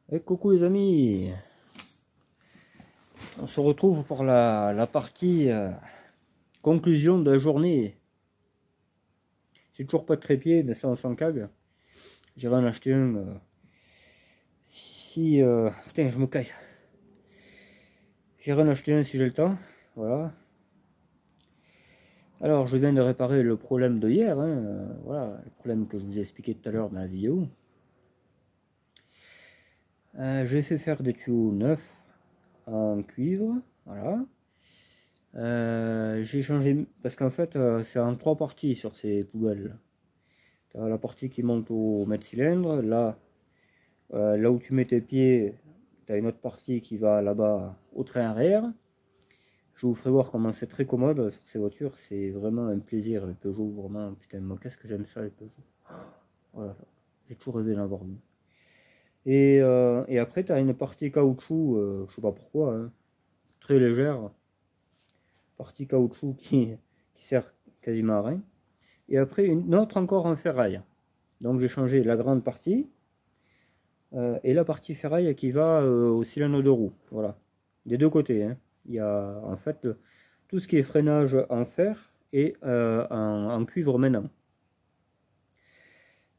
Et coucou les amis, on se retrouve pour la partie conclusion de la journée. C'est toujours pas de trépied, mais ça on s'en cague. J'irai en acheter un. Putain, je me caille. J'irai en acheter un si j'ai le temps. Voilà. Alors, je viens de réparer le problème de hier. Voilà, le problème que je vous ai expliqué tout à l'heure dans la vidéo. J'ai fait faire des tuyaux neufs en cuivre. Voilà. J'ai changé parce qu'en fait c'est en trois parties sur ces poubelles. Tu as la partie qui monte au mètre cylindre, là où tu mets tes pieds, tu as une autre partie qui va là-bas au train arrière. Je vous ferai voir comment c'est très commode sur ces voitures, c'est vraiment un plaisir les Peugeot, vraiment, putain, moi qu'est-ce que j'aime ça les Peugeot. Voilà, j'ai toujours rêvé d'en avoir une. Et après tu as une partie caoutchouc, je sais pas pourquoi, hein, très légère, partie caoutchouc qui sert quasiment à rien. Et après une autre encore en ferraille. Donc j'ai changé la grande partie et la partie ferraille qui va au cylindre de roue. Voilà, des deux côtés. Hein. Il y a en fait tout ce qui est freinage en fer et en cuivre maintenant.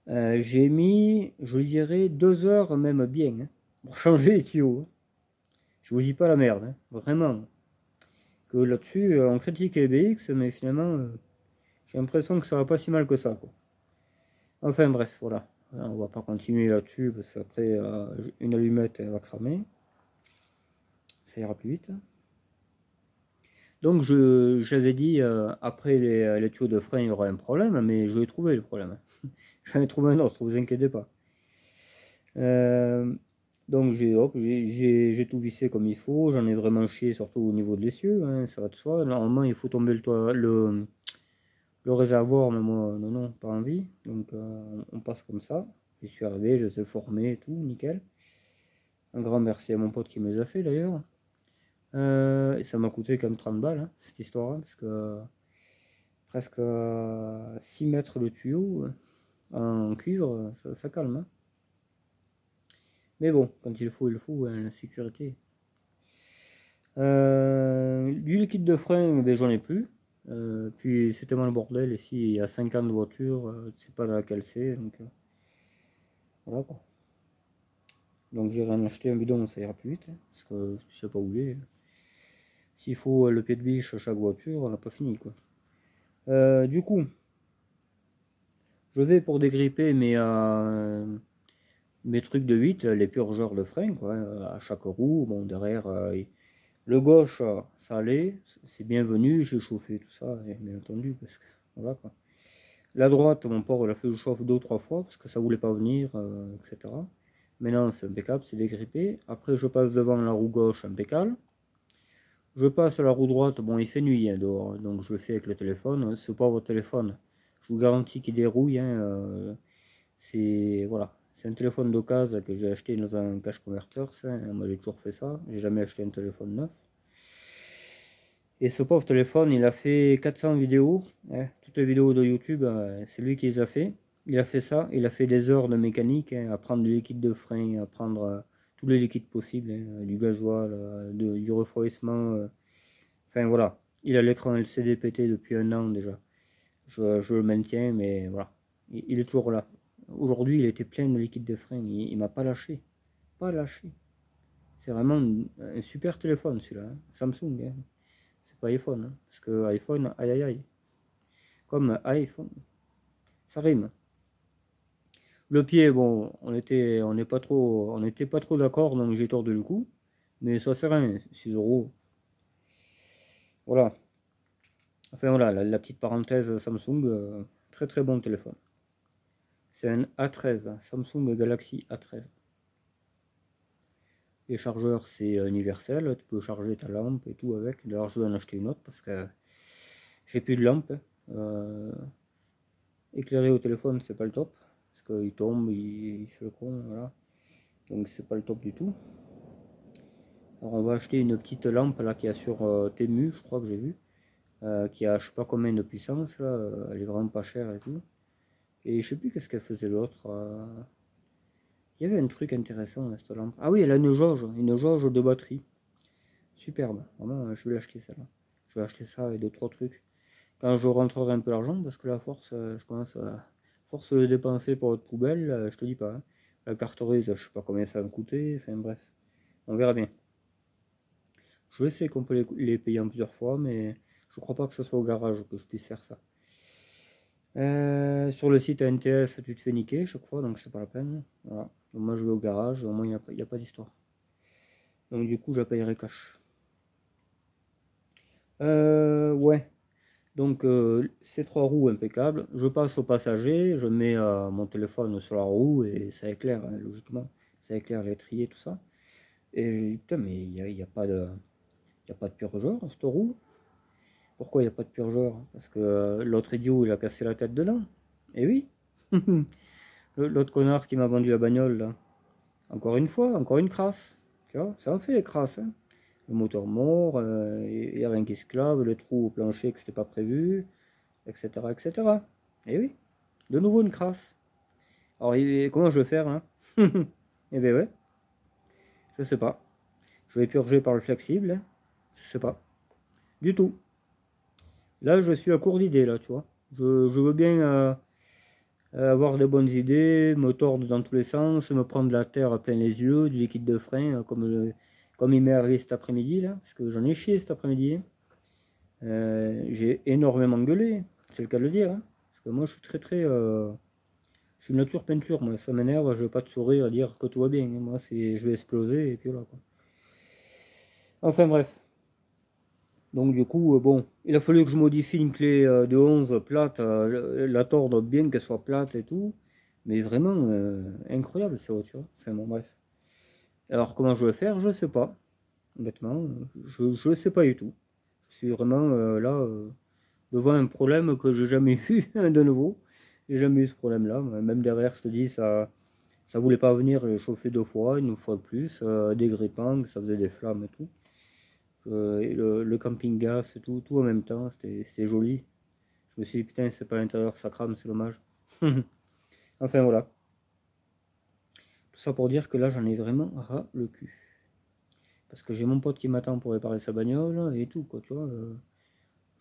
J'ai mis, je dirais, 2 heures même bien hein, pour changer les tuyaux. Hein. Je vous dis pas la merde, hein, vraiment. Que là-dessus, on critique les BX, mais finalement, j'ai l'impression que ça va pas si mal que ça. Quoi. Enfin bref, voilà. On va pas continuer là-dessus parce qu'après une allumette elle va cramer. Ça ira plus vite. Donc j'avais dit après les tuyaux de frein il y aura un problème, mais je l'ai trouvé le problème. J'en ai trouvé un autre, vous inquiétez pas. Donc j'ai tout vissé comme il faut, j'en ai vraiment chié surtout au niveau de l'essieu, hein, ça va de soi. Normalement il faut tomber le réservoir, mais moi non, pas envie. Donc on passe comme ça. J'y suis arrivé, je les ai formés et tout, nickel. Un grand merci à mon pote qui me les a fait d'ailleurs. Et ça m'a coûté quand même 30 balles, hein, cette histoire, hein, parce que presque 6 mètres de tuyau en cuivre, ça calme. Hein. Mais bon, quand il faut, hein, la sécurité. Du liquide de frein, ben, j'en ai plus. Puis c'est tellement le bordel ici, il y a 50 voitures, tu sais pas dans laquelle c'est, donc voilà quoi. Donc j'irai en acheter un bidon, ça ira plus vite, hein, parce que tu sais pas où il est. S'il faut le pied de biche à chaque voiture, on n'a pas fini quoi. Du coup, je vais pour dégripper mes trucs de 8, les purgeurs de frein quoi, à chaque roue. Bon, derrière, le gauche, ça allait, c'est bienvenu, j'ai chauffé tout ça, bien entendu, parce que voilà quoi. La droite, mon port, il a fait le chauffe 2 ou 3 fois parce que ça voulait pas venir, etc. Maintenant, c'est impeccable, c'est dégrippé. Après, je passe devant la roue gauche, impeccable. Je passe à la roue droite, bon, il fait nuit hein, dehors, donc je le fais avec le téléphone. Ce pauvre téléphone, je vous garantis qu'il dérouille. Hein, c'est voilà, c'est un téléphone d'occasion que j'ai acheté dans un cache converter. Moi, j'ai toujours fait ça. J'ai jamais acheté un téléphone neuf. Et ce pauvre téléphone, il a fait 400 vidéos. Hein, toutes les vidéos de YouTube, c'est lui qui les a fait. Il a fait ça. Il a fait des heures de mécanique, hein, à prendre du liquide de frein, à prendre tous les liquides possibles, hein, du gasoil, du refroidissement. Enfin voilà, il a l'écran LCD pété depuis un an déjà. Je le maintiens, mais voilà, il est toujours là. Aujourd'hui, il était plein de liquide de frein, il m'a pas lâché. Pas lâché. C'est vraiment un super téléphone celui-là, hein. Samsung, hein. C'est pas iPhone, hein, parce que iPhone, aïe aïe aïe. Comme iPhone, ça rime. Le pied, bon, on n'était pas trop d'accord, donc j'ai tordu le cou. Mais ça sert à rien, 6 euros. Voilà. Enfin voilà, la petite parenthèse Samsung, très très bon téléphone. C'est un A13, Samsung Galaxy A13. Les chargeurs c'est universel, tu peux charger ta lampe et tout avec. D'ailleurs je vais en acheter une autre parce que j'ai plus de lampe. Éclairer au téléphone c'est pas le top. Parce qu'il tombe, il fait le con, voilà. Donc c'est pas le top du tout. Alors on va acheter une petite lampe là qui a sur Temu, je crois que j'ai vu. Qui a je sais pas combien de puissance là, elle est vraiment pas chère et tout. Et je sais plus qu'est-ce qu'elle faisait l'autre. Il y avait un truc intéressant dans cette lampe. Ah oui, elle a une jauge de batterie. Superbe. Vraiment, je vais l'acheter celle-là. Je vais acheter ça avec 2-3 trucs. Quand je rentrerai un peu l'argent, parce que la force, je commence à force de dépenser pour votre poubelle, je te dis pas. Hein. La carterise, je sais pas combien ça va me coûter. Enfin bref, on verra bien. Je sais qu'on peut les payer en plusieurs fois, mais je crois pas que ce soit au garage que je puisse faire ça. Sur le site ANTS, tu te fais niquer chaque fois, donc c'est pas la peine. Voilà. Donc moi je vais au garage, au moins il n'y a pas d'histoire. Donc du coup, je la payerai cash. Ouais. Donc ces 3 roues impeccables. Je passe au passager, je mets mon téléphone sur la roue et ça éclaire, hein, logiquement. Ça éclaire l'étrier, tout ça. Et j'ai dit, putain, mais il n'y a pas de. Il n'y a pas de purgeur dans cette roue. Pourquoi il n'y a pas de purgeur? Parce que l'autre idiot, il a cassé la tête dedans. Et oui. L'autre connard qui m'a vendu la bagnole, là. Encore une fois, encore une crasse. Tu vois, ça en fait les crasses. Hein. Le moteur mort, il n'y a rien qui se clave, le trou au plancher que c'était pas prévu, etc., etc. Et oui, de nouveau une crasse. Alors, comment je vais faire hein? Eh bien ouais, je sais pas. Je vais purger par le flexible, hein. Je sais pas. Du tout. Là, je suis à court d'idées, là, tu vois. Je veux bien avoir de bonnes idées, me tordre dans tous les sens, me prendre de la terre plein les yeux, du liquide de frein, comme il m'est arrivé cet après-midi, là, parce que j'en ai chié cet après-midi. J'ai énormément gueulé, c'est le cas de le dire. Hein, parce que moi, je suis je suis nature peinture, moi, ça m'énerve, je vais pas te sourire et dire que tout va bien. Hein, moi, je vais exploser, et puis voilà, quoi. Enfin, bref. Donc du coup, bon, il a fallu que je modifie une clé de 11 plate, la tordre bien qu'elle soit plate et tout. Mais vraiment incroyable ces voitures. Enfin bon, bref. Alors comment je vais faire, je sais pas. Honnêtement, je sais pas du tout. Je suis vraiment là devant un problème que j'ai jamais eu de nouveau. J'ai jamais eu ce problème-là. Même derrière, je te dis, ça voulait pas venir. J'ai chauffé 2 fois, une fois de plus, des grippins, ça faisait des flammes et tout. Et le camping-gaz et tout en même temps, c'était joli. Je me suis dit, putain, c'est pas à l'intérieur, ça crame, c'est dommage. Enfin voilà. Tout ça pour dire que là, j'en ai vraiment ras le cul. Parce que j'ai mon pote qui m'attend pour réparer sa bagnole et tout, quoi, tu vois.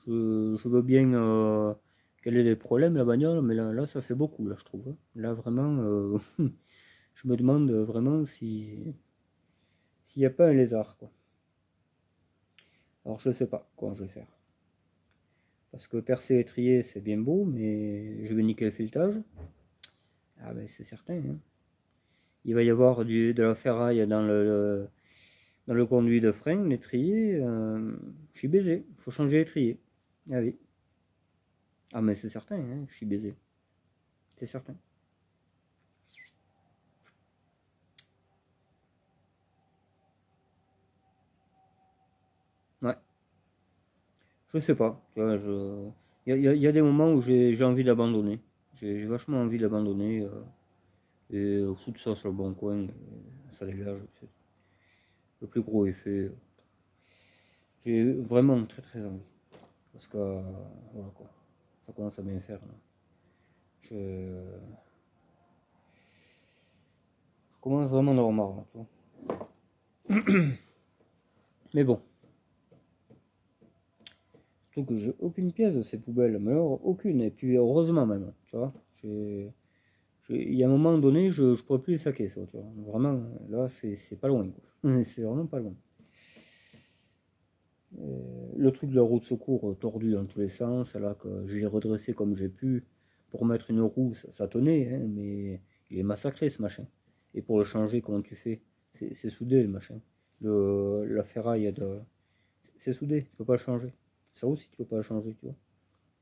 Je veux bien qu'elle ait des problèmes, la bagnole, mais là, ça fait beaucoup, là, je trouve. Hein. Là, vraiment, je me demande vraiment s'il n'y a pas un lézard, quoi. Alors, je sais pas comment je vais faire. Parce que percer l'étrier, c'est bien beau, mais je vais niquer le filetage. Ah ben c'est certain. Hein. Il va y avoir de la ferraille dans le conduit de frein, l'étrier. Je suis baisé. Il faut changer l'étrier. Ah oui. Ah mais c'est certain, hein, je suis baisé. C'est certain. Ouais. Je sais pas. Tu vois, il y a des moments où j'ai envie d'abandonner. J'ai vachement envie d'abandonner. Et foutre ça sur le bon coin. Ça dégage. Le plus gros effet. J'ai vraiment très très envie. Parce que voilà quoi. Ça commence à bien faire. Là. Je commence vraiment à avoir marre. Là, tu vois. Mais bon. Surtout que j'ai aucune pièce de ces poubelles. Mais alors, aucune. Et puis heureusement même. Tu vois. Il y a un moment donné, je ne pourrais plus les saquer. Ça, tu vois. Vraiment, là, c'est pas loin. C'est vraiment pas loin. Le truc de la roue de secours tordue dans tous les sens, là que j'ai redressé comme j'ai pu pour mettre une roue, ça tenait, hein, mais il est massacré ce machin. Et pour le changer, comment tu fais? C'est soudé le machin. La ferraille, c'est soudé, tu peux pas le changer. Ça aussi, tu peux pas le changer, tu vois.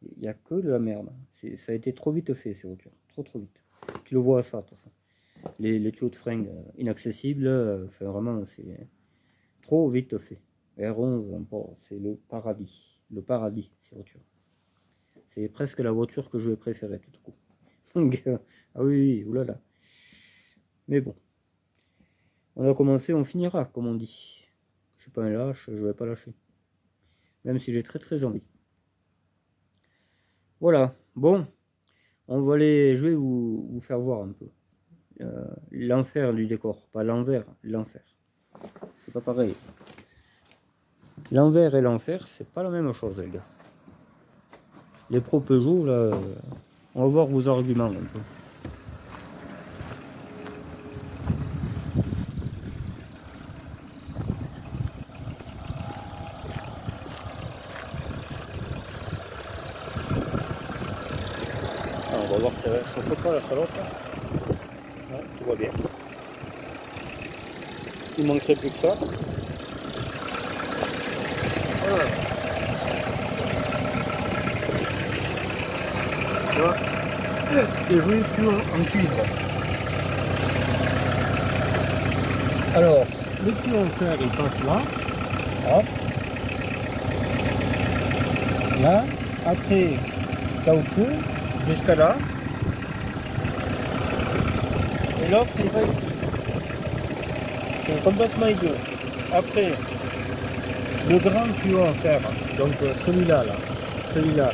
Il n'y a que de la merde. Ça a été trop vite fait ces voitures, trop vite. Tu le vois à ça, de toute façon. Les tuyaux de frein inaccessibles, enfin vraiment, c'est trop vite fait. R11, c'est le paradis, ces voitures. C'est presque la voiture que je vais préférer tout coup. Donc, ah oui, oulala. Mais bon, on a commencé, on finira, comme on dit. Je suis pas un lâche, je vais pas lâcher. Même si j'ai très très envie. Voilà, bon, on va aller, je vais vous faire voir un peu. l'enfer du décor, pas l'envers, l'enfer. C'est pas pareil. L'envers et l'enfer, c'est pas la même chose, les gars. Les pros Peugeot, là, on va voir vos arguments un peu. Alors, on va voir si ça chauffe pas la salope. Ouais, tout va bien. Il manquerait plus que ça. Voilà. Tu vois, les jouets plus en cuivre. Alors, le tuyau en fer, il passe là. Hop. Là. Après, caoutchouc, jusqu'à là. Et l'autre, il va ici. C'est complètement idiot. Après, le grand tuyau en fer, donc celui-là, celui-là,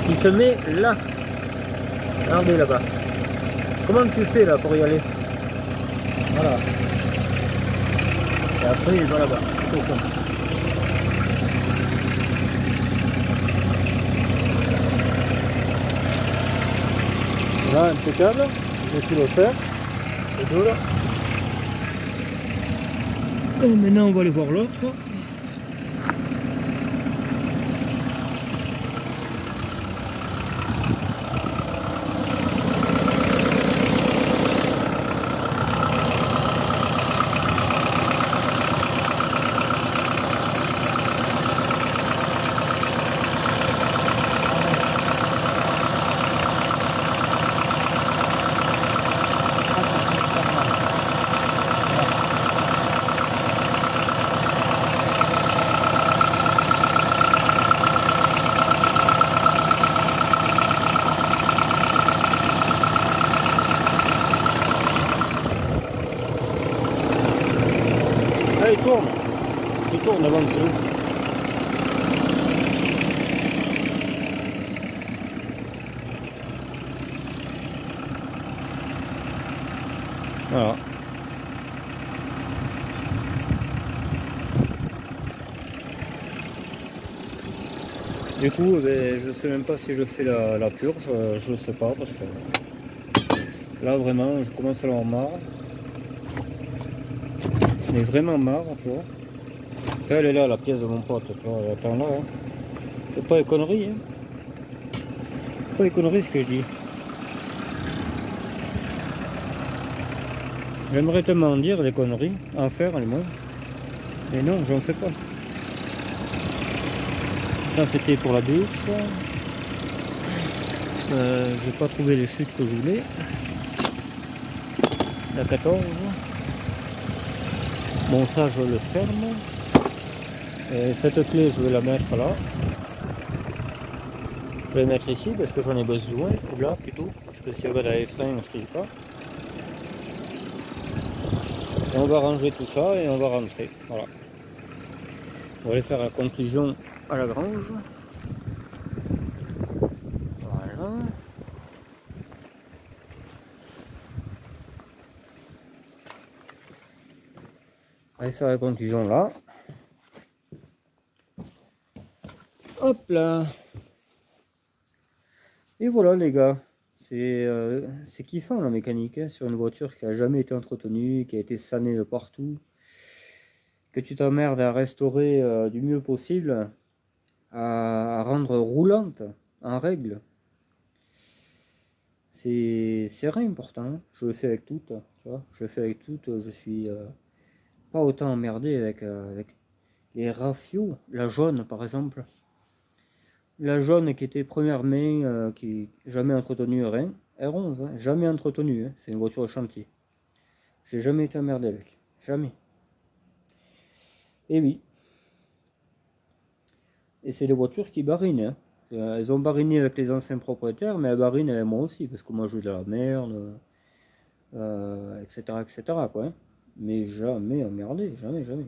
il se met là. Regardez là-bas. Comment tu fais là pour y aller? Voilà. Et après, il va là-bas, au fond. Là, impeccable. J'ai pu le faire. C'est tout là. Et maintenant, on va aller voir l'autre. Là, il tourne avant que ça. Voilà. Du coup, ben, je sais même pas si je fais la purge, je sais pas parce que là vraiment je commence à en avoir marre. Mais vraiment marre, tu vois. Elle est là, la pièce de mon pote, tu vois, elle attend là. Hein. C'est pas les conneries, hein. C'est pas les conneries ce que je dis. J'aimerais tellement dire des conneries, en faire les moins. Mais non, j'en fais pas. Ça c'était pour la douche. J'ai pas trouvé les chutes que je voulais. La 14. Bon, ça je le ferme. Et cette clé je vais la mettre là. Je vais la mettre ici parce que j'en ai besoin. Ou là plutôt. Parce que si elle va dans les freins, je ne sais pas. Et on va ranger tout ça et on va rentrer. Voilà. On va aller faire la conclusion à la grange. Voilà. On va aller faire la conclusion là. Hop là. Et voilà les gars. C'est kiffant la mécanique hein, sur une voiture qui a jamais été entretenue, qui a été sannée de partout. Que tu t'emmerdes à restaurer du mieux possible, à rendre roulante en règle. C'est rien important. Hein. Je le fais avec toutes, tu vois. Je le fais avec toutes. Je suis pas autant emmerdé avec les rafios. La jaune par exemple. La jaune qui était première main, qui jamais entretenu rien. R11, hein, jamais entretenu. Hein. C'est une voiture de chantier. J'ai jamais été emmerdé avec. Jamais. Et oui. Et c'est des voitures qui barinent. Hein. Elles ont bariné avec les anciens propriétaires, mais elles barinent avec moi aussi, parce que moi je joue de la merde, etc. etc. quoi. Hein. Mais jamais emmerdé, jamais, jamais.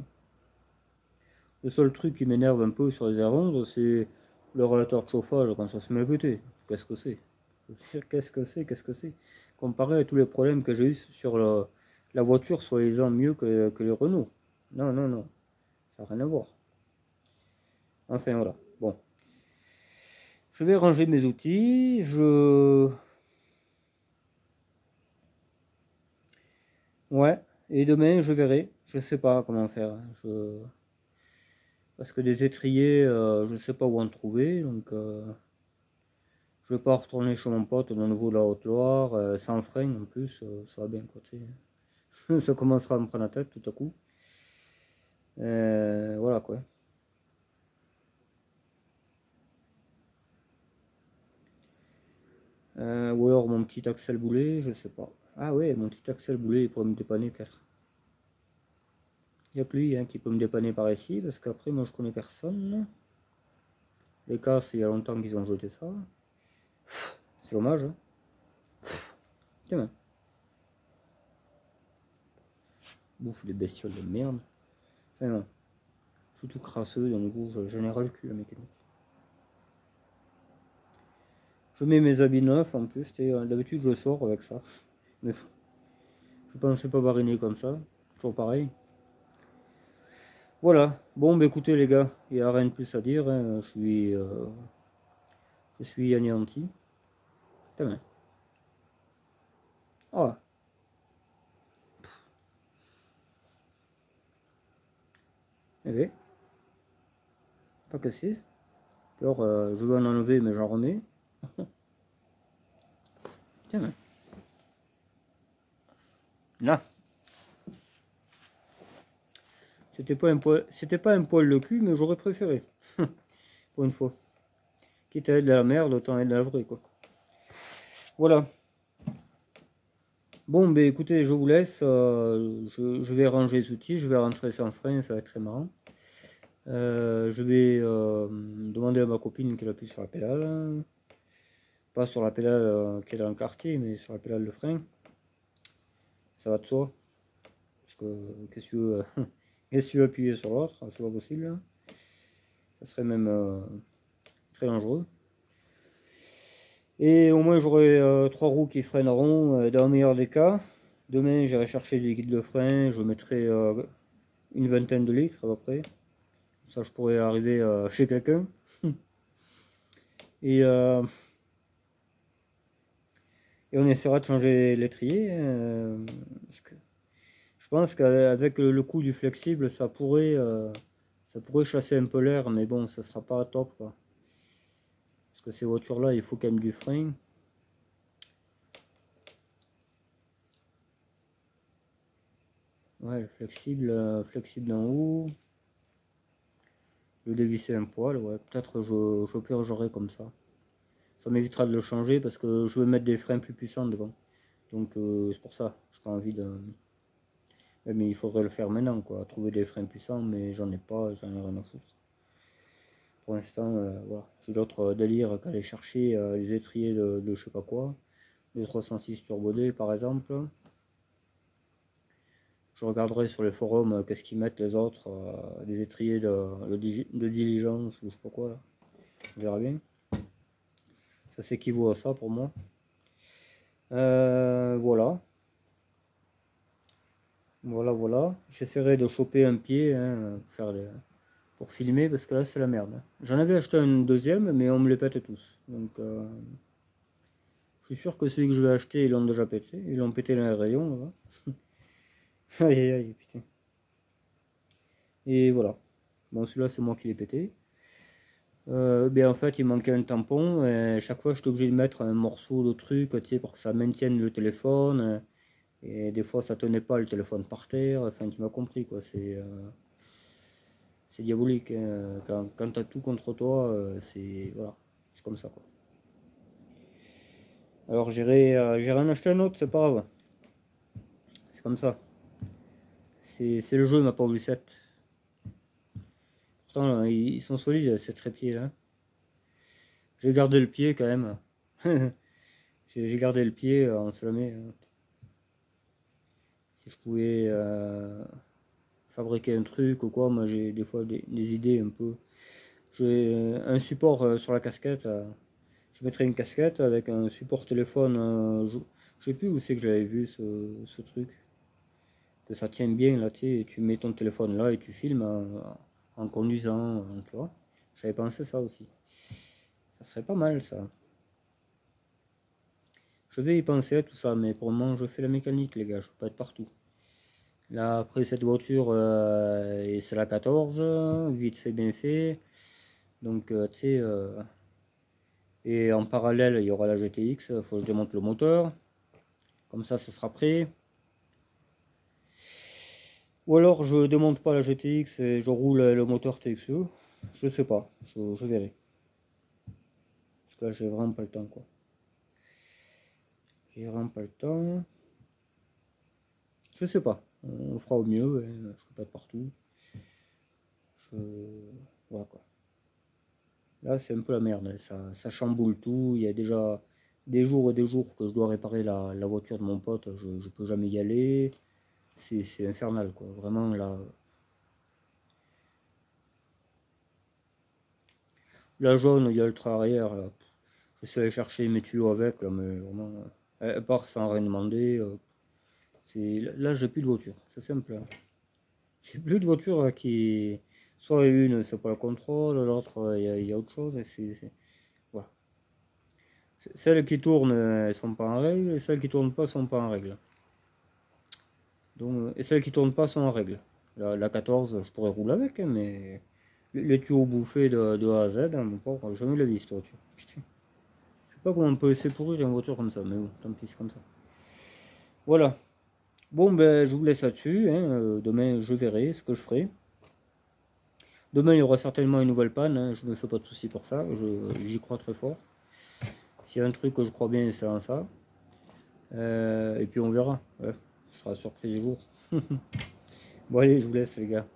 Le seul truc qui m'énerve un peu sur les R11, c'est le radiateur de chauffage quand ça se met à péter. Qu'est-ce que c'est? Qu'est-ce que c'est? Qu'est-ce que c'est? comparé à tous les problèmes que j'ai eu sur la voiture, soi-disant mieux que les Renault. Non, non, non, ça n'a rien à voir. Enfin voilà, bon. Je vais ranger mes outils, Ouais, et demain je verrai, je sais pas comment faire. Parce que des étriers, je sais pas où en trouver, donc je vais pas retourner chez mon pote au niveau de la Haute-Loire, sans frein en plus, ça va bien quoi, tu sais. Ça commencera à me prendre la tête tout à coup. Voilà quoi. Ou alors mon petit Axel Boulet, je sais pas. Ah ouais, mon petit Axel Boulet, il pourrait me dépanner peut-être. Il n'y a que lui hein, qui peut me dépanner par ici, parce qu'après moi je connais personne. Les casses, il y a longtemps qu'ils ont jeté ça. C'est dommage. Hein. Tiens, bouffe des bestioles de merde. Enfin non. Surtout crasseux, donc du coup j'en ai ras le cul la mécanique. Je mets mes habits neufs en plus, d'habitude je sors avec ça. Mais je pensais pas bariner comme ça. Toujours pareil. Voilà. Bon bah écoutez les gars, il n'y a rien de plus à dire. Hein. Je suis anéanti. Putain. Ah. Eh bien, pas cassé. Alors je veux en enlever mais j'en remets. Tiens. Là. C'était pas un poil de cul, mais j'aurais préféré. Pour une fois. Quitte à être de la merde, autant être de la vraie, quoi. Voilà. Bon, ben écoutez, je vous laisse. Je vais ranger les outils, je vais rentrer sans frein, ça va être très marrant. Je vais demander à ma copine qu'elle appuie sur la pédale. Pas sur la pédale qui est dans le quartier, mais sur la pédale de frein. Ça va de soi. Parce que qu'est-ce que tu veux, qu'est-ce que tu veux appuyer sur l'autre, c'est pas possible. Ça serait même très dangereux. Et au moins j'aurai 3 roues qui freineront dans le meilleur des cas. Demain j'irai chercher du liquide de frein, je mettrai une vingtaine de litres à peu près. Ça je pourrais arriver chez quelqu'un. Et, euh, et on essaiera de changer l'étrier. Parce que je pense qu'avec le coup du flexible ça pourrait chasser un peu l'air, mais bon ça sera pas top quoi. Parce que ces voitures là il faut quand même du frein. Ouais, flexible en haut. Le dévisser un poil, ouais. Peut-être je purgerai comme ça. Ça m'évitera de le changer parce que je veux mettre des freins plus puissants devant. Donc c'est pour ça. J'ai pas envie de. Mais il faudrait le faire maintenant, quoi. Trouver des freins puissants, mais j'en ai pas, j'en ai rien à foutre. Pour l'instant, voilà. J'ai d'autres délires qu'aller chercher les étriers de je sais pas quoi. Les 306 Turbo D par exemple. Je regarderai sur les forums qu'est-ce qu'ils mettent les autres, des étriers de diligence ou je sais pas quoi là. On verra bien. Ça s'équivaut à ça pour moi. Voilà. Voilà. J'essaierai de choper un pied hein, pour filmer parce que là c'est la merde. Hein. J'en avais acheté un deuxième mais on me les pète tous. Donc je suis sûr que celui que je vais acheter ils l'ont déjà pété. Ils l'ont pété dans les rayons là-bas. Aïe aïe aïe putain. Et voilà. Bon celui-là c'est moi qui l'ai pété. Ben en fait il manquait un tampon et chaque fois j'étais obligé de mettre un morceau de truc tu sais, pour que ça maintienne le téléphone et des fois ça tenait pas le téléphone par terre, enfin tu m'as compris quoi, c'est diabolique hein. Quand t'as tout contre toi c'est voilà, c'est comme ça quoi. Alors j'irai en acheter un autre, c'est pas grave, c'est comme ça, c'est le jeu ma pauvre Lucette. Pourtant là, ils sont solides ces trépieds là. J'ai gardé le pied quand même. J'ai gardé le pied, on se le met. Si je pouvais fabriquer un truc ou quoi, moi j'ai des fois des idées un peu. J'ai un support sur la casquette. Je mettrais une casquette avec un support téléphone. Je sais plus où c'est que j'avais vu ce truc. Que ça tient bien là, tu mets ton téléphone là et tu filmes en conduisant, tu vois. J'avais pensé ça aussi. Ça serait pas mal ça. Je vais y penser à tout ça, mais pour le moment je fais la mécanique les gars, je peux pas être partout. Là après cette voiture, et c'est la 14, vite fait bien fait. Donc tu sais, et en parallèle il y aura la GTX, il faut que je démonte le moteur. Comme ça sera prêt. Ou alors je démonte pas la GTX et je roule le moteur TXE. Je sais pas, je verrai. Parce que là j'ai vraiment pas le temps quoi. J'ai vraiment pas le temps. Je sais pas. On fera au mieux, hein. Je peux pas être partout. Je... Voilà quoi. Là c'est un peu la merde, hein. Ça chamboule tout. Il y a déjà des jours et des jours que je dois réparer la voiture de mon pote. Je peux jamais y aller. C'est infernal quoi. Vraiment là. La jaune, il y a le train arrière. Là. Je suis allé chercher mes tuyaux avec, là, mais vraiment, elle part sans rien demander. Là, j'ai plus de voiture, c'est simple. Hein. J'ai plus de voiture qui. Soit une, c'est pas le contrôle, l'autre, il y a autre chose. Voilà. Celles qui tournent, elles sont pas en règle, et celles qui tournent pas sont pas en règle. Donc, et celles qui tournent pas sont en règle. La 14, je pourrais rouler avec, hein, mais les tuyaux bouffés de A à Z, hein, mon pauvre, j'ai jamais la vie cette voiture. Putain. Je sais pas comment on peut laisser pourrir une voiture comme ça, mais bon, tant pis, c'est comme ça. Voilà. Bon, ben, je vous laisse là-dessus. Hein. Demain, je verrai ce que je ferai. Demain, il y aura certainement une nouvelle panne. Hein. Je ne me fais pas de soucis pour ça. J'y crois très fort. S'il y a un truc que je crois bien, c'est en ça. Et puis, on verra. Ouais. Ce sera la surprise du jour. Bon, allez, je vous laisse, les gars.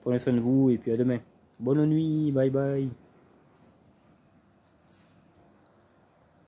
Prenez soin de vous et puis à demain. Bonne nuit. Bye bye.